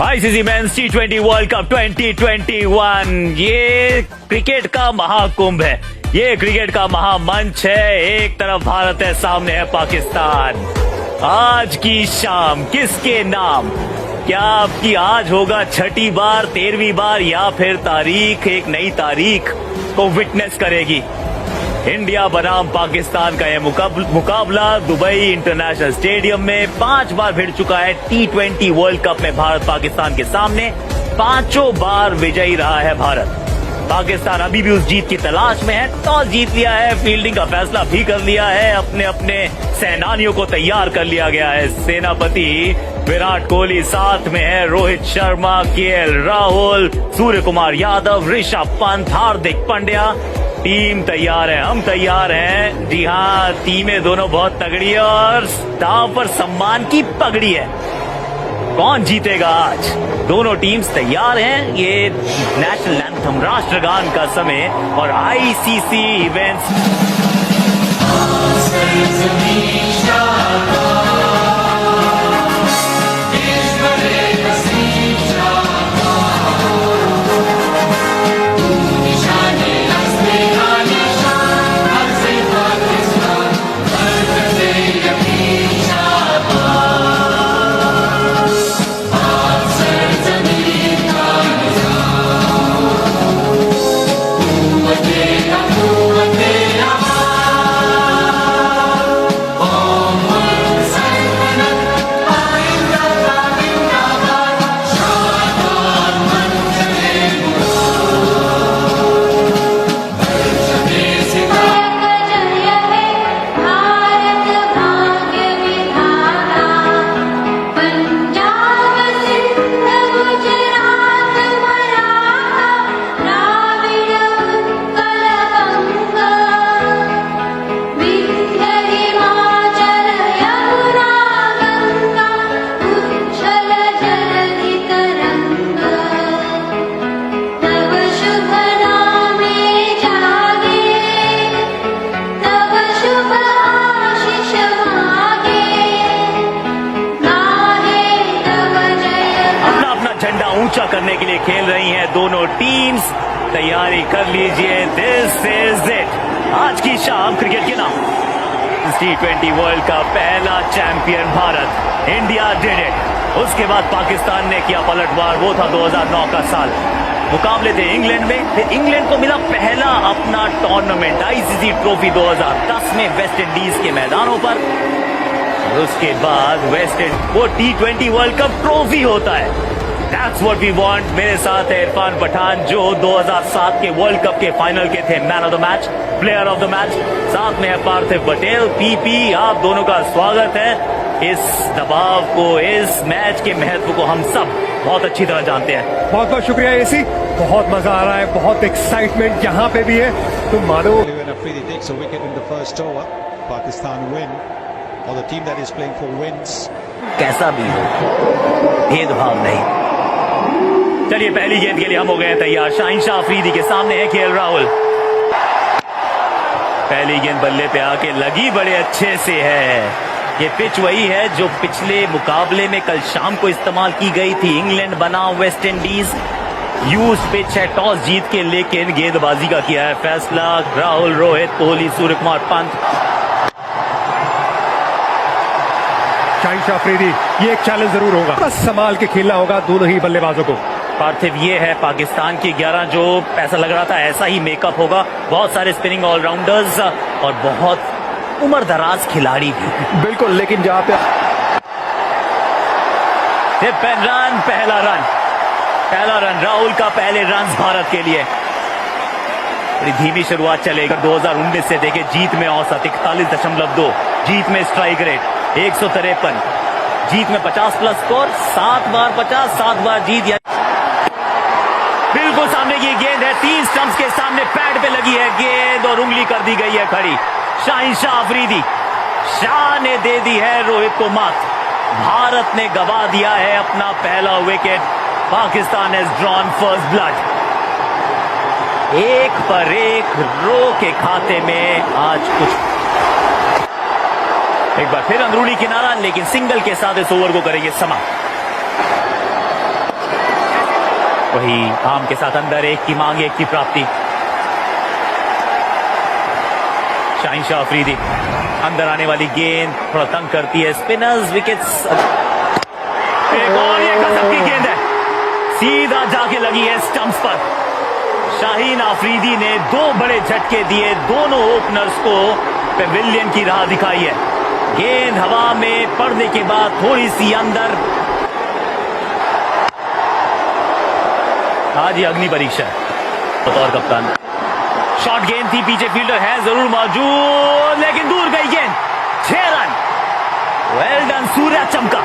ICC men's टी20 world cup 2021 ये cricket का महाकुंभ है, ये क्रिकेट का महामंच है। एक तरफ भारत है, सामने है पाकिस्तान। आज की शाम किसके नाम? क्या आपकी आज होगा छठी बार, 13वीं बार, या फिर तारीख एक नई तारीख को विटनेस करेगी? इंडिया बनाम पाकिस्तान का यह मुकाबला दुबई इंटरनेशनल स्टेडियम में 5 बार भिड़ चुका है। टी20 वर्ल्ड कप में भारत पाकिस्तान के सामने 5 बार विजयी रहा है भारत। पाकिस्तान अभी भी उस जीत की तलाश में है। टॉस जीत लिया है, फील्डिंग का फैसला भी कर लिया है, अपने अपने सेनानियों को तैयार कर लिया गया है। सेनापति विराट कोहली, साथ में है रोहित शर्मा, केएल राहुल, सूर्य कुमार यादव, ऋषभ पंत, हार्दिक पांड्या। टीम तैयार है, हम तैयार हैं। जी हाँ, टीमें दोनों बहुत तगड़ी है और दांव पर सम्मान की पगड़ी है। कौन जीतेगा आज? दोनों टीम्स तैयार हैं। ये नेशनल एंथम, राष्ट्रगान का समय और आईसीसी इवेंट्स ऊंचा करने के लिए खेल रही हैं दोनों टीम्स। तैयारी कर लीजिए, दिस इज इट। आज की शाम क्रिकेट के नाम टी20 वर्ल्ड का पहला champion Bharat, India did it. उसके बाद पाकिस्तान ने किया पलटवार, वो था 2009 का साल। मुकाबले थे इंग्लैंड में, फिर इंग्लैंड को मिला पहला अपना टूर्नामेंट आईसीसी ट्रॉफी 2010 में वेस्ट इंडीज के मैदानों पर। और उसके बाद वो टी20 वर्ल्ड कप ट्रॉफी होता है। That's what we want। मेरे साथ है इरफान पठान, जो 2007 के वर्ल्ड कप के फाइनल के थे man of the match, player of the match. साथ में है पार्थिव पटेल, पीपी। आप दोनों का स्वागत है। इस दबाव को, इस मैच के महत्व को हम सब बहुत अच्छी तरह जानते हैं। बहुत बहुत शुक्रिया एसी, बहुत मजा आ रहा है, बहुत एक्साइटमेंट यहाँ पे भी है। तुम मानो कैसा भी हो, भेदभाव नहीं। चलिए, पहली गेंद के लिए हम हो गए हैं तैयार। शाहीन शाह अफरीदी के सामने है केएल राहुल। पहली गेंद बल्ले पे आके लगी, बड़े अच्छे से है। ये पिच वही है जो पिछले मुकाबले में कल शाम को इस्तेमाल की गई थी। इंग्लैंड बनाम वेस्ट इंडीज यूज पिच है। टॉस जीत के लेकिन गेंदबाजी का किया है फैसला राहुल, रोहित, कोहली, सूर्य कुमार, पंत। शाहीन शाह अफरीदी, ये एक चैलेंज जरूर होगा, बस संभाल के खेलना होगा दोनों ही बल्लेबाजों को। पार्थिव, ये है पाकिस्तान की 11 जो ऐसा लग रहा था ऐसा ही मेकअप होगा। बहुत सारे स्पिनिंग ऑलराउंडर्स और बहुत उम्र दराज खिलाड़ी भी। बिल्कुल, लेकिन जहां पे रन, पहला रन राहुल का, पहले रन भारत के लिए। बड़ी धीमी शुरुआत चलेगा। 2019 से देखे, जीत में औसत 41.2, जीत में स्ट्राइक रेट 153, जीत में 50 प्लस स्कोर, 7 बार 50, 7 बार जीत। बिल्कुल सामने की गेंद है, 3 स्टंप्स के सामने पैड पे लगी है गेंद और उंगली कर दी गई है खड़ी। शाहीन शाह अफरीदी, शाह ने दे दी है रोहित को मात। भारत ने गवा दिया है अपना पहला wicket. Pakistan has drawn first blood. एक पर एक रो के खाते में आज कुछ। एक बार फिर अंदरूनी किनारा, लेकिन सिंगल के साथ इस ओवर को करेंगे समाप्त। वही आम के साथ अंदर, एक की मांग एक की प्राप्ति। शाहीन शाह अफरीदी, अंदर आने वाली गेंद थोड़ा तंग करती है स्पिनर्स, विकेट्स। एक और ये गजब की गेंद है, सीधा जाके लगी है स्टंप्स पर। शाहीन अफरीदी ने दो बड़े झटके दिए, दोनों ओपनर्स को पेविलियन की राह दिखाई है। गेंद हवा में पड़ने के बाद थोड़ी सी अंदर। आज ये अग्नि परीक्षा है बतौर कप्तान। शॉर्ट गेंद थी, पीछे फील्डर है जरूर मौजूद, लेकिन दूर गई गेंद। 6 रन, वेल डन सूर्या चमका।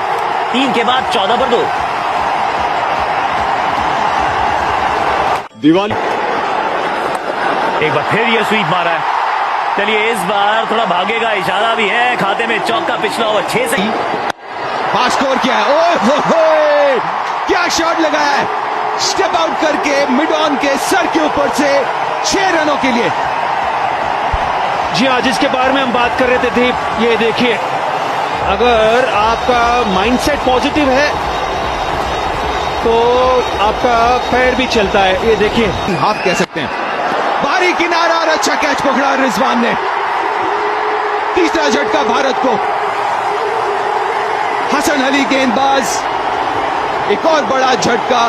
3 के बाद 14 पर 2। दिवाली एक बार फिर ये स्वीप मारा है। चलिए इस बार थोड़ा भागेगा, इशारा भी है, खाते में चौका। पिछला ओवर 6 से पास स्कोर किया है। ओह हो, क्या शॉट लगाया है, स्टेप आउट करके मिड ऑन के सर के ऊपर से 6 रनों के लिए। जी हाँ, जिसके बारे में हम बात कर रहे थे दीप, ये देखिए, अगर आपका माइंडसेट पॉजिटिव है तो आपका पैर भी चलता है। ये देखिए, हाथ कह सकते हैं। बारी किनारा और अच्छा कैच पकड़ा रिजवान ने। तीसरा झटका भारत को। हसन अली गेंदबाज, एक और बड़ा झटका।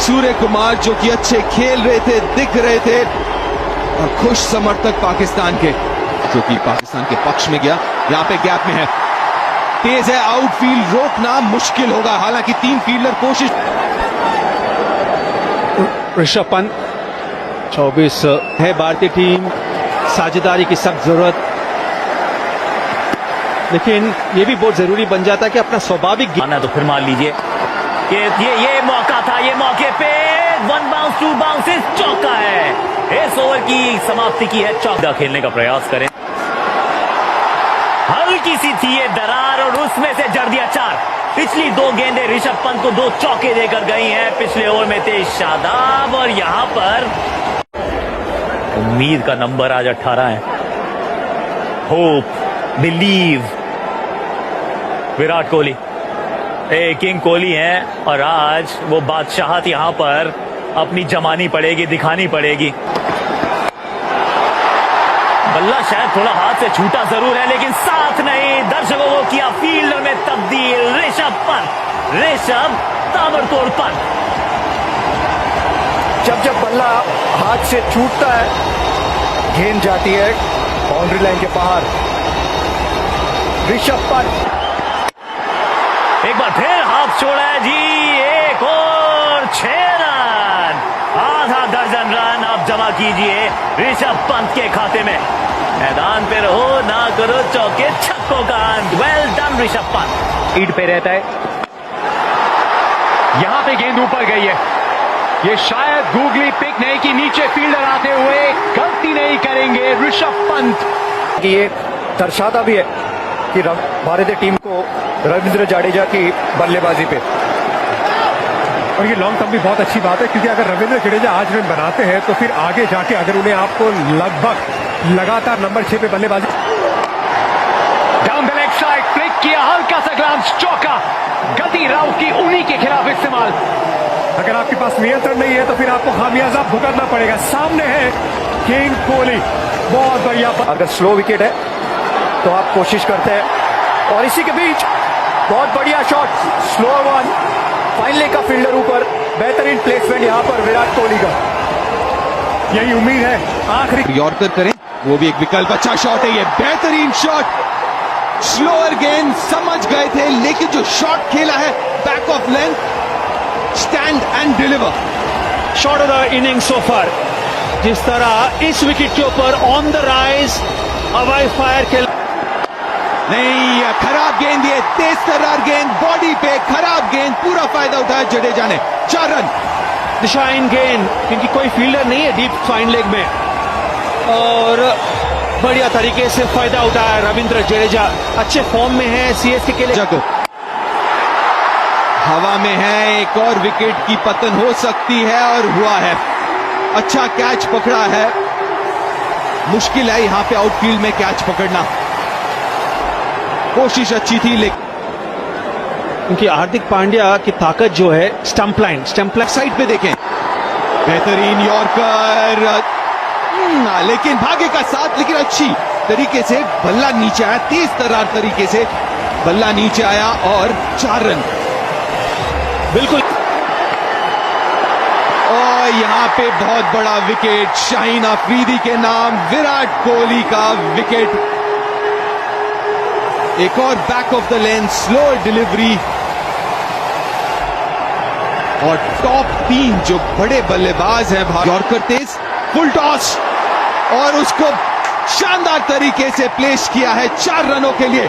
सूर्य कुमार जो कि अच्छे खेल रहे थे, दिख रहे थे, और खुश समर्थक पाकिस्तान के, जो कि पाकिस्तान के पक्ष में गया। यहां पे गैप में है, तेज है, आउटफील्ड रोकना मुश्किल होगा। हालांकि 3 फील्डर कोशिश। ऋषभ पंत 24 है, भारतीय टीम साझेदारी की सख्त जरूरत, लेकिन ये भी बहुत जरूरी बन जाता है कि अपना स्वाभाविक आना तो फिर मान लीजिए ये मौका था। ये मौके पे 1 बाउंस 2 बाउंसेस, चौका है। इस ओवर की समाप्ति की है, चौका खेलने का प्रयास करें। हल्की सी थी ये दरार और उसमें से जड़ दिया 4। पिछली 2 गेंदें ऋषभ पंत को 2 चौके देकर गई हैं। पिछले ओवर में थे शादाब, और यहां पर उम्मीद का नंबर आज 18 है। Hope, believe. Virat Kohli king Kohli हैं, और आज वो बादशाहत यहां पर अपनी जमानी पड़ेगी, दिखानी पड़ेगी। बल्ला शायद थोड़ा हाथ से छूटा जरूर है, लेकिन साथ नहीं। दर्शकों को किया फील्डर में तब्दील। ऋषभ ताबड़तोड़ पंत। जब बल्ला हाथ से छूटता है, गेंद जाती है बाउंड्री लाइन के बाहर। ऋषभ पंत एक बार फिर हाथ छोड़ा है जी। एक और 6 रन, आधा दर्जन रन आप जमा कीजिए ऋषभ पंत के खाते में। मैदान पे रहो, ना करो चौके छक्कों का अंत। Well done Rishabh Pant. Lead पे रहता है। यहां पे गेंद ऊपर गई है। ये शायद गूगली पिक नहीं कि नीचे फील्डर आते हुए गलती नहीं करेंगे ऋषभ पंत। ये दर्शाता भी है कि भारतीय टीम को रविंद्र जडेजा की बल्लेबाजी पे, और ये लॉन्ग टर्म भी बहुत अच्छी बात है, क्योंकि अगर रविंद्र जडेजा आज रन बनाते हैं तो फिर आगे जाके अगर उन्हें आपको लगभग लगातार नंबर 6 पे बल्लेबाजी। Down the leg side flick किया, हल्का सा ग्लांस, चौका। गति राव की उन्हीं के खिलाफ इस्तेमाल। अगर आपके पास नियंत्रण नहीं है तो फिर आपको खामियाजा भुगतना पड़ेगा। सामने है किंग कोहली, बहुत बढ़िया। अगर स्लो विकेट है तो आप कोशिश करते हैं, और इसी के बीच बहुत बढ़िया shot, slow one, fine leg का फील्डर ऊपर, बेहतरीन प्लेसमेंट यहां पर विराट कोहली का। यही उम्मीद है आखिरी यॉर्कर करें, वो भी एक विकल्प। अच्छा शॉट है ये, बेहतरीन शॉट। स्लोअर गेंद समझ गए थे, लेकिन जो शॉट खेला है back of length, stand and deliver. Shot of the inning so far. जिस तरह इस विकेट के ऊपर ऑन द राइज हवाई फायर खेल, नहीं, खराब गेंद, ये तेज तर्रार गेंद, बॉडी पे खराब गेंद, पूरा फायदा उठाया जडेजा ने। 4 रन। दिशाहीन गेंद, क्योंकि कोई फील्डर नहीं है डीप फाइन लेग में, और बढ़िया तरीके से फायदा उठाया रविंद्र जडेजा। अच्छे फॉर्म में है सीएसके के लिए। हवा में है, एक और विकेट की पतन हो सकती है, और हुआ है। अच्छा कैच पकड़ा है। मुश्किल है यहां पे आउटफील्ड में कैच पकड़ना। कोशिश अच्छी थी, लेकिन क्योंकि हार्दिक पांड्या की ताकत जो है स्टंप लाइन साइड पे देखें, बेहतरीन यॉर्कर, लेकिन भाग्य का साथ, लेकिन अच्छी तरीके से बल्ला नीचे आया, तेज तर्रार तरीके से बल्ला नीचे आया और 4 रन। बिल्कुल। और यहां पे बहुत बड़ा विकेट, शाहीन अफरीदी के नाम, विराट कोहली का विकेट। एक और back of the length slow delivery, और टॉप 3 जो बड़े बल्लेबाज हैं, यॉर्कर तेज, फुल टॉस, और उसको शानदार तरीके से प्लेस किया है 4 रनों के लिए।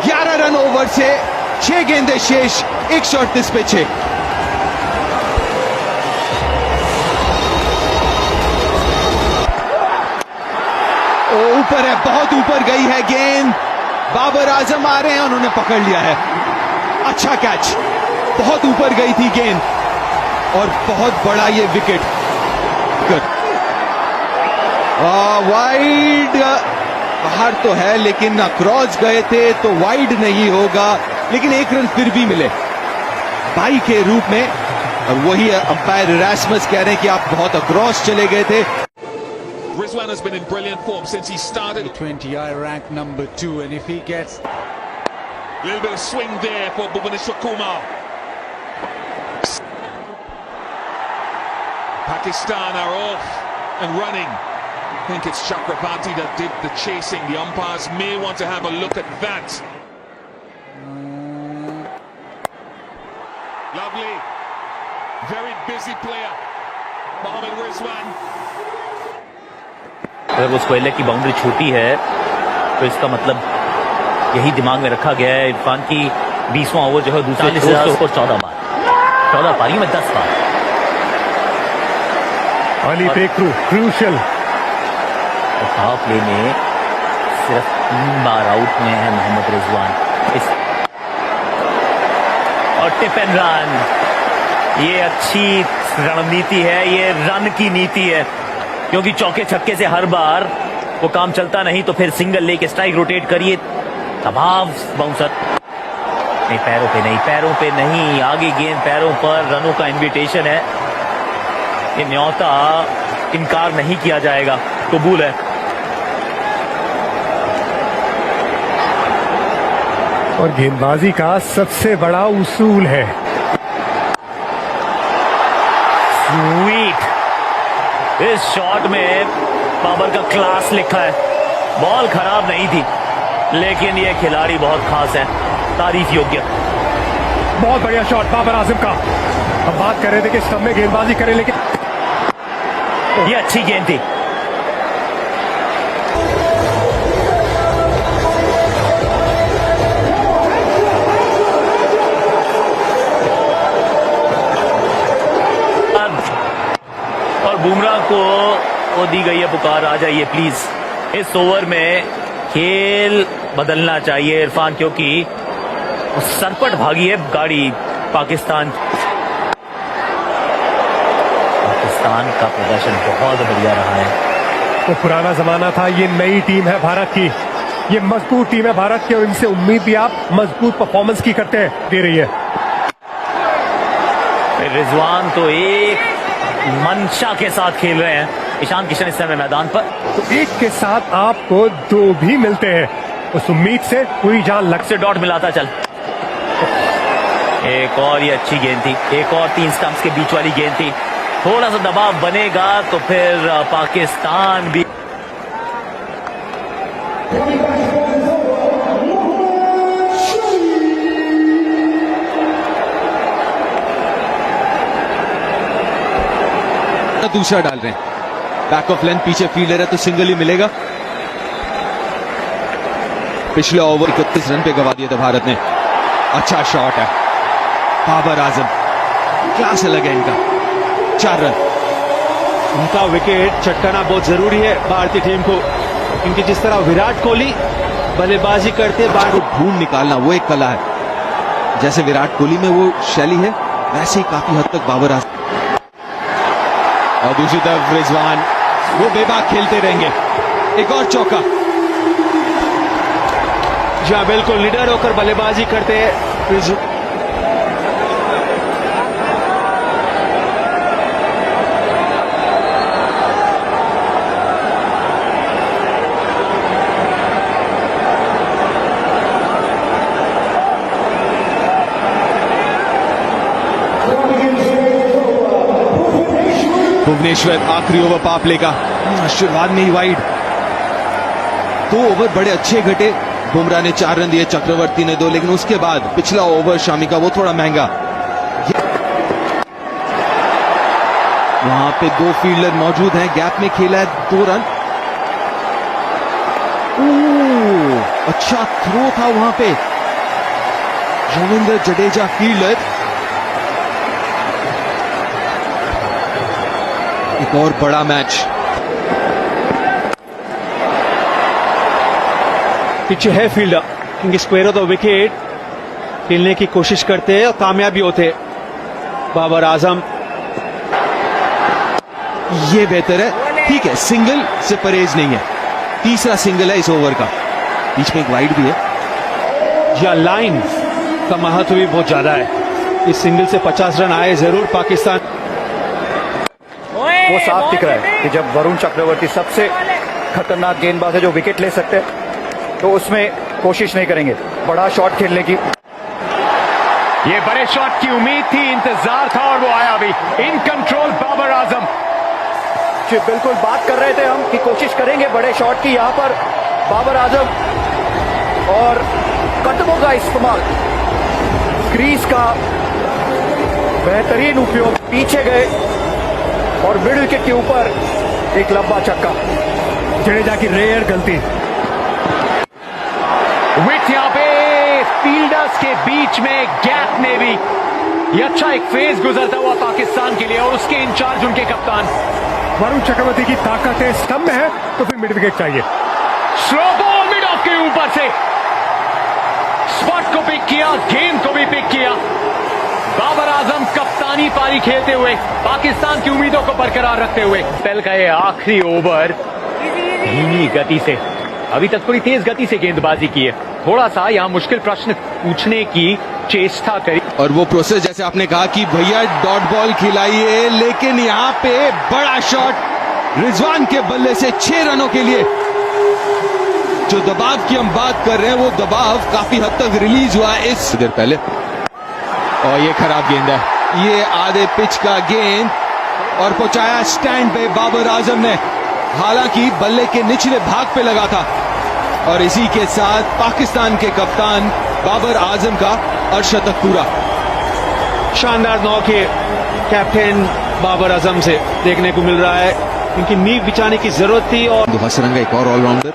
11 रन ओवर से 6 गेंदें शेष, 138 पे 6। ऊपर है, बहुत ऊपर गई है गेंद, बाबर आजम आ रहे हैं, उन्होंने पकड़ लिया है। अच्छा कैच, बहुत ऊपर गई थी गेंद और बहुत बड़ा ये विकेट। वाइड बाहर तो है, लेकिन क्रॉस गए थे तो वाइड नहीं होगा, लेकिन 1 रन फिर भी मिले बाई के रूप में। और वही अंपायर इरास्मस कह रहे हैं कि आप बहुत अक्रॉस चले गए थे। Rizwan has been in brilliant form since he started. T20I ranked number 2, and if he gets A little bit of swing there for Bhubaneswar Kumar. Pakistan are off and running. I think it's Chakrabarti that did the chasing. The umpires may want to have a look at that. Lovely. Very busy player. Mohammad Rizwan. अगर वो square leg की boundary छोटी है तो इसका मतलब यही दिमाग में रखा गया है। इरफान की 20वां ओवर जो है दूसरे 14 बार, 14 पारी में 10 बार। Ali breakthrough crucial. Power play में सिर्फ 3 बार आउट में है मोहम्मद रिजवान। और टिप एंड रन, ये अच्छी रणनीति है, ये रन की नीति है, क्योंकि चौके छक्के से हर बार वो काम चलता नहीं तो फिर सिंगल लेके स्ट्राइक रोटेट करिए, दबाव बाउंसर नहीं, पैरों पे नहीं, पैरों पे नहीं, आगे गेंद पैरों पर, रनों का इनविटेशन है, ये न्योता इनकार नहीं किया जाएगा, कबूल है। और गेंदबाजी का सबसे बड़ा उसूल है स्वीट। इस शॉट में बाबर का क्लास लिखा है। बॉल खराब नहीं थी, लेकिन ये खिलाड़ी बहुत खास है, तारीफ योग्य। बहुत बढ़िया शॉट बाबर आजम का। हम बात कर रहे थे कि स्टंप में गेंदबाजी करें, लेकिन ये अच्छी गेंद थी। और बुमराह को वो दी गई है पुकार, आ जाइए प्लीज। इस ओवर में खेल बदलना चाहिए इरफान, क्योंकि सरपट भागी है गाड़ी पाकिस्तान का प्रदर्शन बहुत बढ़िया रहा है। वो पुराना जमाना था, ये नई टीम है भारत की, ये मजबूत टीम है भारत की, और इनसे उम्मीद भी आप मजबूत परफॉर्मेंस की करते हैं, दे रही है। रिजवान तो एक मंशा के साथ खेल रहे हैं, ईशान किशन इस समय मैदान पर। तो एक के साथ आपको 2 भी मिलते हैं, उस उम्मीद से पूरी जान लग से डॉट मिलाता चल। एक और ये अच्छी गेंद थी, एक और 3 स्टंप्स के बीच वाली गेंद थी। थोड़ा सा दबाव बनेगा तो फिर पाकिस्तान भी दूसरा डाल रहे हैं, बैक ऑफ लेंथ, पीछे फील्डर है तो सिंगल ही मिलेगा। पिछले ओवर 31 रन पे गवा दिया था भारत ने। अच्छा शॉट है, बाबर आजम, क्लास अलग है इनका, 4 रन। उनका विकेट चटकाना बहुत जरूरी है भारतीय टीम को, क्योंकि जिस तरह विराट कोहली बल्लेबाजी करते हैं, को ढूंढ निकालना वो एक कला है। जैसे विराट कोहली में वो शैली है, वैसे ही काफी हद तक बाबर आजम। और दूसरी तरफ रिजवान, वो बेबाक खेलते रहेंगे। एक और चौका। जहां बिल्कुल लीडर होकर बल्लेबाजी करते हैं भुवनेश्वर आखिरी ओवर पावर प्ले का शुरुआत में ही वाइड। 2 ओवर बड़े अच्छे घटे। बुमराह ने 4 रन दिए, चक्रवर्ती ने 2, लेकिन उसके बाद पिछला ओवर शामी का वो थोड़ा महंगा। वहां पे 2 फील्डर मौजूद हैं, गैप में खेला है 2 रन। अच्छा थ्रो था वहां पे, रविंद्र जडेजा फील्डर। एक और बड़ा मैच। पीछे है फील्डर, क्योंकि स्क्वायर ऑफ द विकेट खेलने की कोशिश करते हैं और कामयाबी होते बाबर आजम। ये बेहतर है, ठीक है, सिंगल से परहेज नहीं है। तीसरा सिंगल है इस ओवर का, बीच में एक वाइड भी है। या लाइन का महत्व भी बहुत ज्यादा है। इस सिंगल से 50 रन आए जरूर पाकिस्तान। वो साफ दिख रहा है कि जब वरुण चक्रवर्ती सबसे खतरनाक गेंदबाज है जो विकेट ले सकते हैं, तो उसमें कोशिश नहीं करेंगे बड़ा शॉट खेलने की। ये बड़े शॉट की उम्मीद थी, इंतजार था और वो आया भी। In control Babar Azam. जी बिल्कुल, बात कर रहे थे हम कि कोशिश करेंगे बड़े शॉट की। यहां पर बाबर आजम और कदमों का इस्तेमाल, क्रीज का बेहतरीन उपयोग, पीछे गए और मिड विकेट के ऊपर एक लंबा छक्का। जडेजा की रेयर गलती। विट यहां पे फील्डर्स के बीच में गैप में भी ये अच्छा एक फेज गुजरता हुआ पाकिस्तान के लिए, और उसके इंचार्ज उनके कप्तान वरुण चक्रवर्ती की ताकत है, स्तंभ में है, तो फिर मिड विकेट चाहिए। स्लो बॉल मिड ऑफ के ऊपर से स्पॉट को पिक किया, गेंद को भी पिक किया। बाबर आजम कप्तानी पारी खेलते हुए पाकिस्तान की उम्मीदों को बरकरार रखते हुए। स्पेल का ये आखिरी ओवर धीमी गति से, अभी तक थोड़ी तेज गति से गेंदबाजी की है। थोड़ा सा यहां मुश्किल प्रश्न पूछने की चेष्टा करी, और वो प्रोसेस जैसे आपने कहा कि भैया डॉट बॉल खिलाइए, लेकिन यहां पे बड़ा शॉट रिजवान के बल्ले से 6 रनों के लिए। जो दबाव की हम बात कर रहे हैं वो दबाव काफी हद तक रिलीज हुआ है इस देर पहले। और ये खराब गेंद है, ये आधे पिच का गेंद, और पहुंचाया स्टैंड पे बाबर आजम ने। हालांकि बल्ले के निचले भाग पे लगा था, और इसी के साथ पाकिस्तान के कप्तान बाबर आजम का अर्धशतक पूरा। शानदार 9 के कैप्टन बाबर आजम से देखने को मिल रहा है, क्योंकि नींव बिछाने की जरूरत थी। और हसरंगा एक और ऑलराउंडर,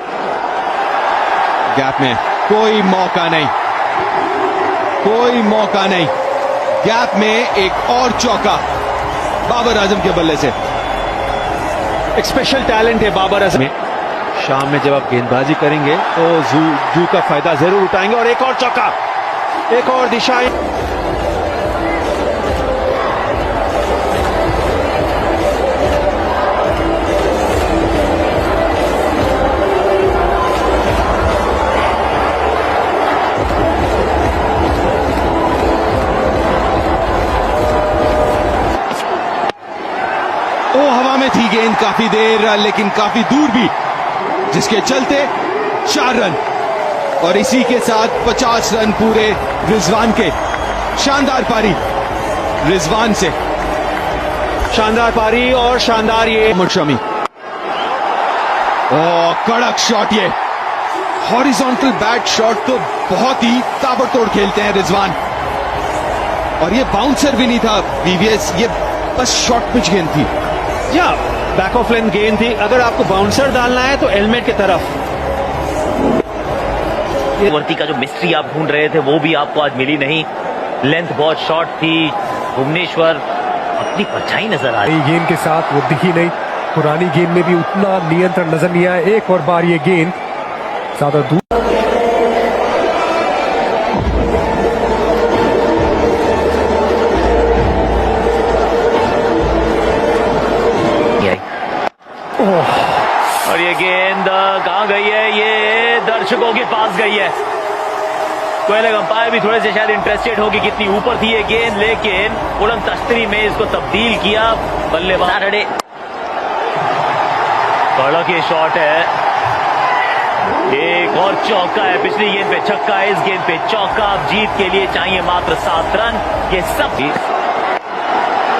गैप में कोई मौका नहीं, कोई मौका नहीं। गैप में एक और चौका बाबर आजम के बल्ले से। एक स्पेशल टैलेंट है बाबर आजम में। शाम में जब आप गेंदबाजी करेंगे तो जू का फायदा जरूर उठाएंगे। और एक और चौका, एक और दिशाएं। हवा में थी गेंद काफी देर, लेकिन काफी दूर भी, जिसके चलते 4 रन, और इसी के साथ 50 रन पूरे रिजवान के। शानदार पारी रिजवान से, शानदार पारी और शानदार ये मोहम्मद शमी। कड़क शॉट, ये हॉरिजॉन्टल बैट शॉट तो बहुत ही ताबड़तोड़ खेलते हैं रिजवान। और ये बाउंसर भी नहीं था वीवीएस, ये बस शॉर्ट पिच गेंद थी, या बैक ऑफ लेंथ गेंद थी। अगर आपको बाउंसर डालना है तो हेलमेट की तरफ। वर्ती का जो मिस्ट्री आप ढूंढ रहे थे वो भी आपको आज मिली नहीं। लेंथ बहुत शॉर्ट थी, भुवनेश्वर अपनी परछाई नजर आ रही। नई गेंद के साथ वो दिखी नहीं, पुरानी गेंद में भी उतना नियंत्रण नजर नहीं आया। एक और बार ये गेंद ज्यादा दूर। और ये गेंद कहां गई है, ये दर्शकों के पास गई है। तो अंपायर भी थोड़े से शायद इंटरेस्टेड होगी कितनी ऊपर थी ये गेंद, लेकिन उड़न तश्तरी में इसको तब्दील किया बल्लेबाज। कड़क ये शॉट है, एक और चौका है। पिछली गेंद पे छक्का है, इस गेंद पे चौका। अब जीत के लिए चाहिए मात्र 7 रन। ये सब,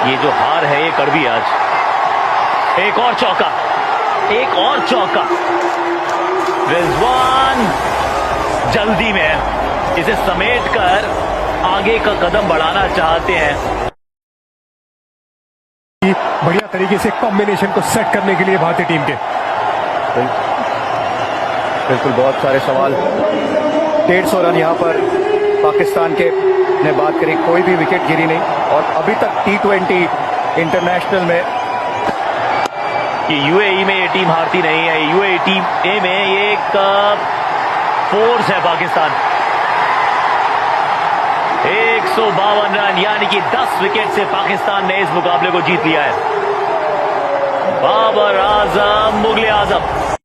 ये जो हार है ये कड़वी आज। एक और चौका, एक और चौका। रिजवान जल्दी में इसे समेटकर आगे का कदम बढ़ाना चाहते हैं। बढ़िया तरीके से कॉम्बिनेशन को सेट करने के लिए भारतीय टीम के। बिल्कुल, बहुत सारे सवाल। 150 रन यहाँ पर पाकिस्तान के ने बात करी, कोई भी विकेट गिरी नहीं और अभी तक T20 इंटरनेशनल में कि यूएई में ये टीम हारती नहीं है। यूएई टीम ए में ये एक फोर्स है पाकिस्तान। 152 रन यानी कि 10 विकेट से पाकिस्तान ने इस मुकाबले को जीत लिया है। बाबर आजम, मुगले आजम